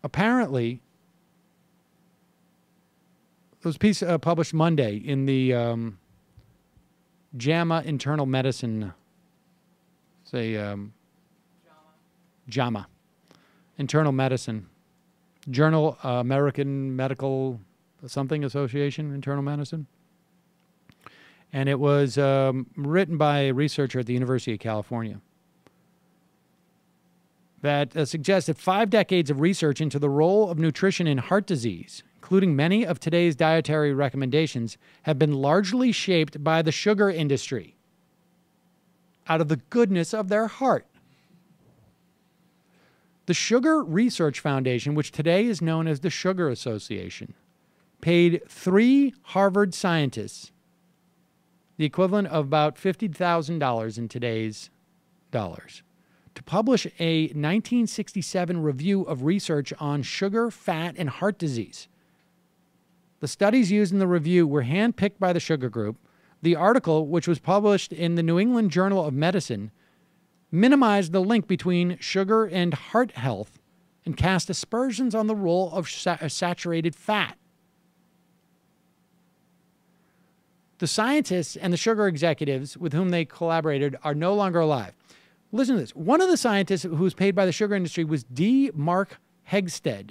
Apparently, there was a piece published Monday in the JAMA Internal Medicine, JAMA Internal Medicine, Journal American Medical something Association, Internal Medicine. And it was written by a researcher at the University of California that suggests that 5 decades of research into the role of nutrition in heart disease, including many of today's dietary recommendations, have been largely shaped by the sugar industry out of the goodness of their heart. The Sugar Research Foundation, which today is known as the Sugar Association, paid 3 Harvard scientists the equivalent of about $50,000 in today's dollars to publish a 1967 review of research on sugar, fat, and heart disease. The studies used in the review were handpicked by the Sugar Group. The article, which was published in the New England Journal of Medicine, minimized the link between sugar and heart health and cast aspersions on the role of saturated fat. The scientists and the sugar executives with whom they collaborated are no longer alive. Listen to this. One of the scientists who was paid by the sugar industry was D. Mark Hegsted,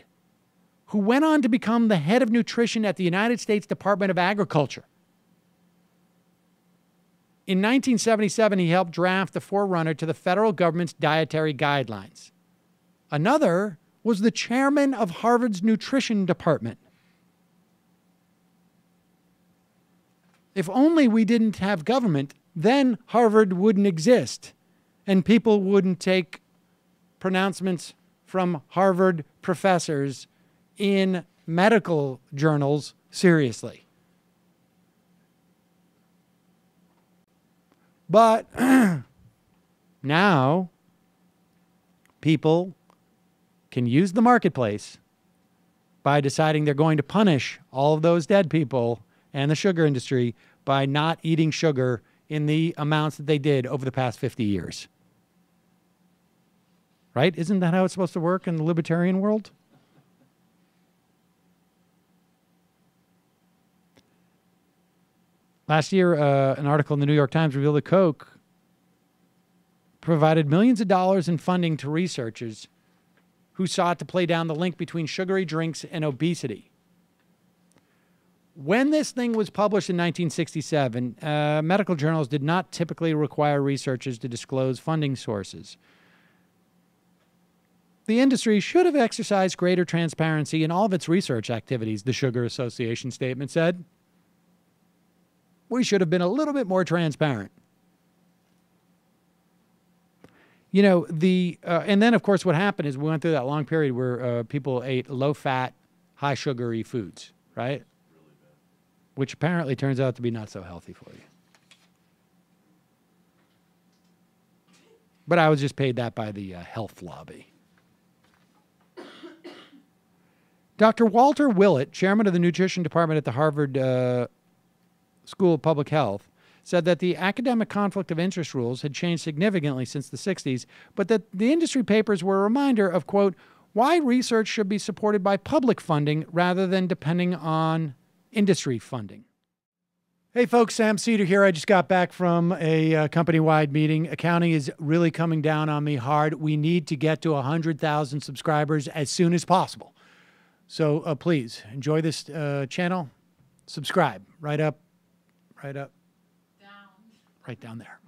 who went on to become the head of nutrition at the United States Department of Agriculture. In 1977, he helped draft the forerunner to the federal government's dietary guidelines. Another was the chairman of Harvard's nutrition department. If only we didn't have government, then Harvard wouldn't exist, and people wouldn't take pronouncements from Harvard professors in medical journals seriously. But now people can use the marketplace by deciding they're going to punish all of those dead people and the sugar industry by not eating sugar in the amounts that they did over the past 50 years. Right? Isn't that how it's supposed to work in the libertarian world? Last year, an article in the New York Times revealed that Coke provided millions of dollars in funding to researchers who sought to play down the link between sugary drinks and obesity. When this thing was published in 1967, medical journals did not typically require researchers to disclose funding sources. The industry should have exercised greater transparency in all of its research activities, the Sugar Association statement said. We should have been a little bit more transparent. You know, and then, of course, what happened is we went through that long period where people ate low-fat, high-sugary foods, right? Which apparently turns out to be not so healthy for you. But I was just paid that by the health lobby. Dr. Walter Willett, chairman of the nutrition department at the Harvard School of Public Health, said that the academic conflict of interest rules had changed significantly since the 60s, but that the industry papers were a reminder of, quote, why research should be supported by public funding rather than depending on industry funding. Hey folks, Sam Cedar here. I just got back from a company-wide meeting. Accounting is really coming down on me hard. We need to get to 100,000 subscribers as soon as possible. So please enjoy this channel. Subscribe right down there.